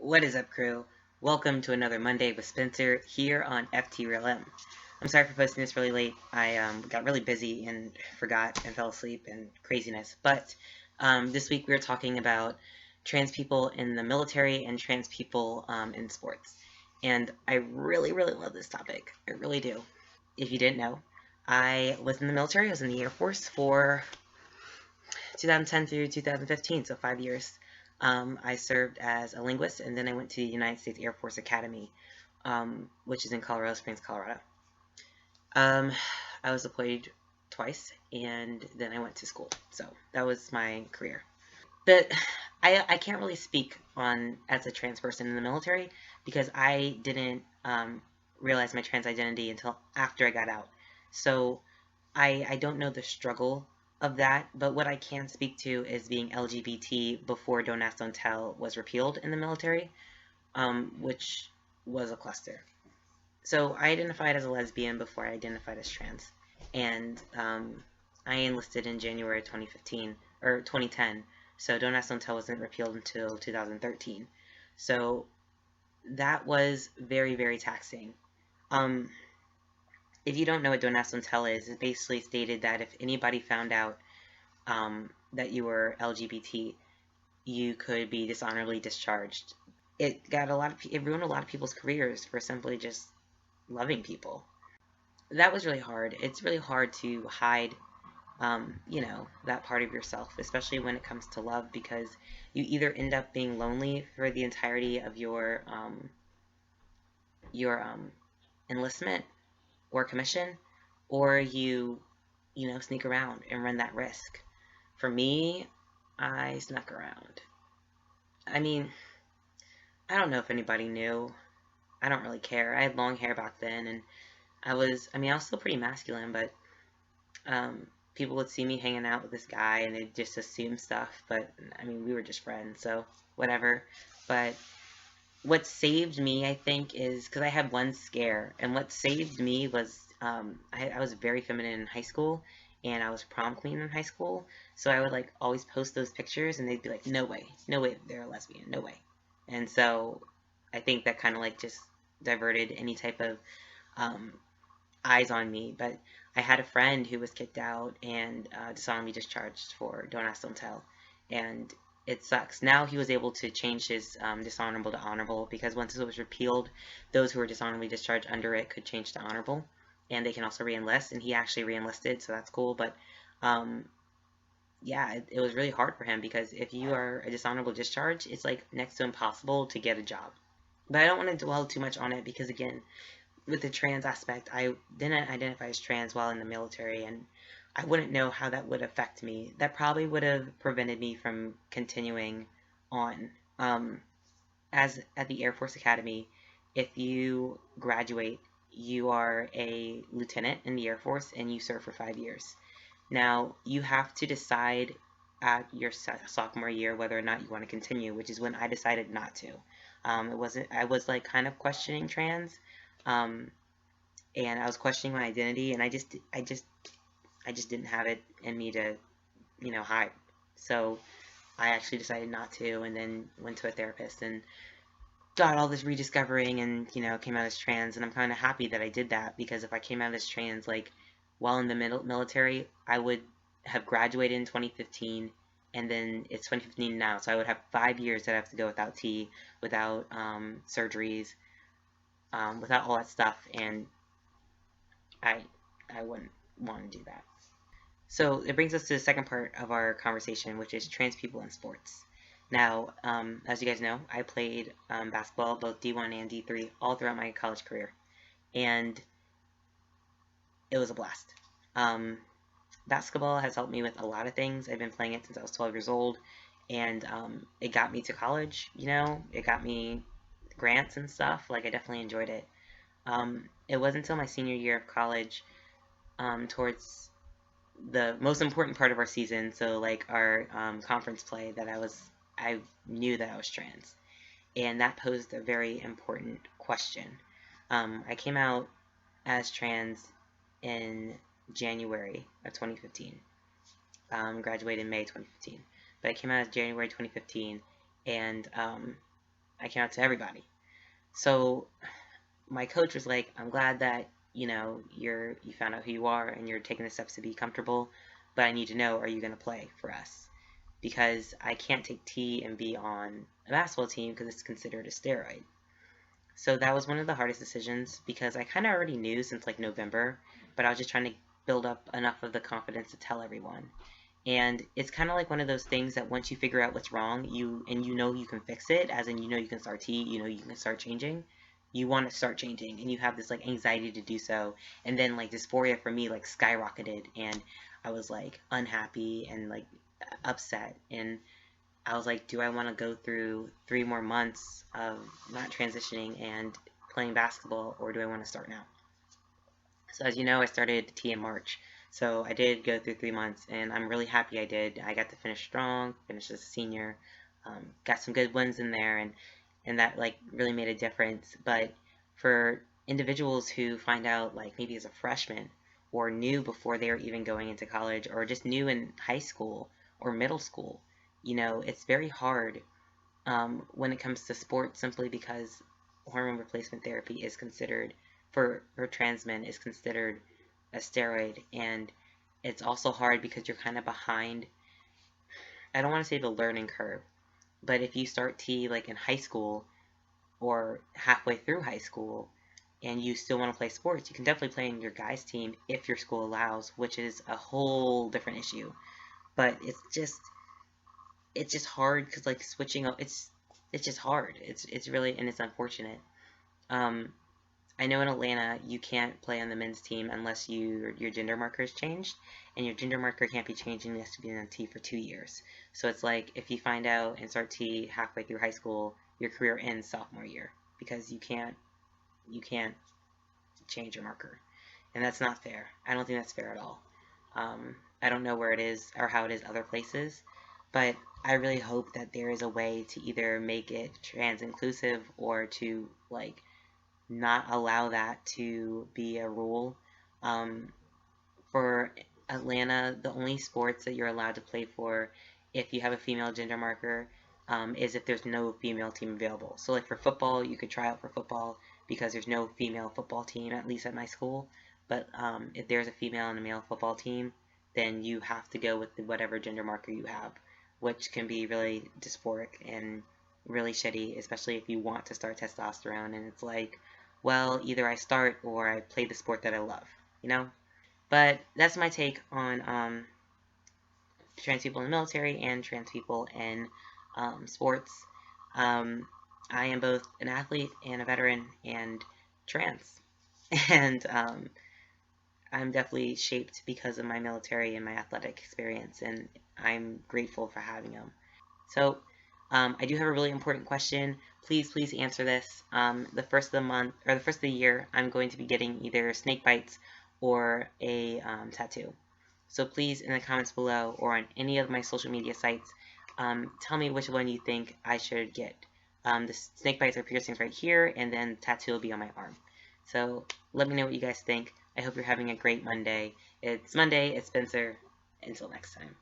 What is up, crew? Welcome to another Monday with Spencer here on FTRealM. I'm sorry for posting this really late. I got really busy and forgot and fell asleep and craziness. But this week we are talking about trans people in the military and trans people in sports. And I really, really love this topic. I really do. If you didn't know, I was in the military. I was in the Air Force for 2010 through 2015, so 5 years. I served as a linguist, and then I went to the United States Air Force Academy, which is in Colorado Springs, Colorado. I was deployed twice, and then I went to school. So that was my career. But I can't really speak on as a trans person in the military because I didn't realize my trans identity until after I got out. So I don't know the struggle of that, but what I can speak to is being LGBT before Don't Ask, Don't Tell was repealed in the military, which was a cluster. So I identified as a lesbian before I identified as trans, and I enlisted in January 2015 or 2010. So Don't Ask, Don't Tell wasn't repealed until 2013. So that was very, very taxing. Um, if you don't know what Don't Ask, Don't Tell is, it basically stated that if anybody found out that you were LGBT, you could be dishonorably discharged. It ruined a lot of people's careers for simply just loving people. That was really hard. It's really hard to hide, that part of yourself, especially when it comes to love, because you either end up being lonely for the entirety of your enlistment or commission, or you sneak around and run that risk. For me, I snuck around. I mean, I don't know if anybody knew. I don't really care. I had long hair back then, and I was still pretty masculine, but people would see me hanging out with this guy and they'd just assume stuff. But I mean, we were just friends, so whatever. But what saved me, I think, is because I had one scare, and what saved me was I was very feminine in high school, and I was prom queen in high school, so I would like always post those pictures, and they'd be like, "No way, no way, they're a lesbian, no way," and so I think that kind of like just diverted any type of um, eyes on me. But I had a friend who was kicked out and dishonorably discharged for Don't Ask, Don't Tell, and it sucks. Now he was able to change his dishonorable to honorable because once it was repealed, those who were dishonorably discharged under it could change to honorable, and they can also reenlist. And he actually reenlisted, so that's cool. But um, yeah, it was really hard for him because if you are a dishonorable discharge, it's like next to impossible to get a job. But I don't want to dwell too much on it because again, with the trans aspect, I didn't identify as trans while in the military, and I wouldn't know how that would affect me. That probably would have prevented me from continuing on. As at the Air Force Academy, if you graduate, you are a lieutenant in the Air Force and you serve for 5 years. Now, you have to decide at your sophomore year whether or not you want to continue, which is when I decided not to. I was like kind of questioning trans, um, and I was questioning my identity, and I just didn't have it in me to, hide. So I actually decided not to, and then went to a therapist and got all this rediscovering, and came out as trans. And I'm kind of happy that I did that because if I came out as trans like while in the military, I would have graduated in 2015, and then it's 2015 now, so I would have 5 years that I have to go without T, without surgeries, without all that stuff, and I I wouldn't want to do that. So it brings us to the second part of our conversation, which is trans people in sports. Now, as you guys know, I played basketball, both D1 and D3, all throughout my college career, and it was a blast. Um, Basketball has helped me with a lot of things. I've been playing it since I was 12 years old, and it got me to college. It got me grants and stuff. Like I definitely enjoyed it. It wasn't until my senior year of college, towards the most important part of our season, so like our conference play, that I knew that I was trans, and that posed a very important question. I came out as trans in January of 2015. Graduated in May 2015, but I came out as January 2015, and I came out to everybody. So my coach was like, I'm glad that, you found out who you are and you're taking the steps to be comfortable, but I need to know, are you going to play for us? Because I can't take T and be on a basketball team because it's considered a steroid. So that was one of the hardest decisions because I kind of already knew since like November, but I was just trying to build up enough of the confidence to tell everyone. And it's kind of like one of those things that once you figure out what's wrong, you can fix it, as in you can start T, you can start changing. You want to start changing, and you have this like anxiety to do so. And then like dysphoria for me like skyrocketed, and I was like unhappy and like upset, and I was like, do I want to go through 3 more months of not transitioning and playing basketball, or do I want to start now? So as you know, I started T in March. So I did go through 3 months, and I'm really happy I did. I got to finish strong, finish as a senior, got some good wins in there, and that like really made a difference. But for individuals who find out like maybe as a freshman or new before they are even going into college, or just new in high school or middle school, it's very hard when it comes to sports, simply because hormone replacement therapy is considered for trans men is considered a steroid, and it's also hard because you're kind of behind. I don't want to say the learning curve, but if you start T like in high school or halfway through high school and you still want to play sports, you can definitely play in your guys team if your school allows, which is a whole different issue. But it's just hard because like switching up, it's just hard. It's really, and it's unfortunate. Um, I know in Atlanta you can't play on the men's team unless your gender marker is changed, and your gender marker can't be changed and you have to be on T for 2 years. So it's like if you find out and start T halfway through high school, your career ends sophomore year because you can't change your marker, and that's not fair. I don't think that's fair at all. I don't know where it is or how it is other places, but I really hope that there is a way to either make it trans inclusive or to like not allow that to be a rule. Um, for Atlanta, the only sports that you're allowed to play for if you have a female gender marker is if there's no female team available. So, like for football, you could try out for football because there's no female football team, at least at my school. But if there's a female and a male football team, then you have to go with whatever gender marker you have, which can be really dysphoric and really shitty, especially if you want to start testosterone. And it's like, well, either I start or I play the sport that I love, you know? But that's my take on trans people in the military and trans people in sports. Um, I am both an athlete and a veteran and trans. And I'm definitely shaped because of my military and my athletic experience, and I'm grateful for having them. So I do have a really important question. Please answer this. The first of the month, or the first of the year, I'm going to be getting either snake bites or a tattoo. So please, in the comments below or on any of my social media sites, tell me which one you think I should get. The snake bites or piercings right here, and then tattoo will be on my arm. So let me know what you guys think. I hope you're having a great Monday. It's Monday. It's Spencer. Until next time.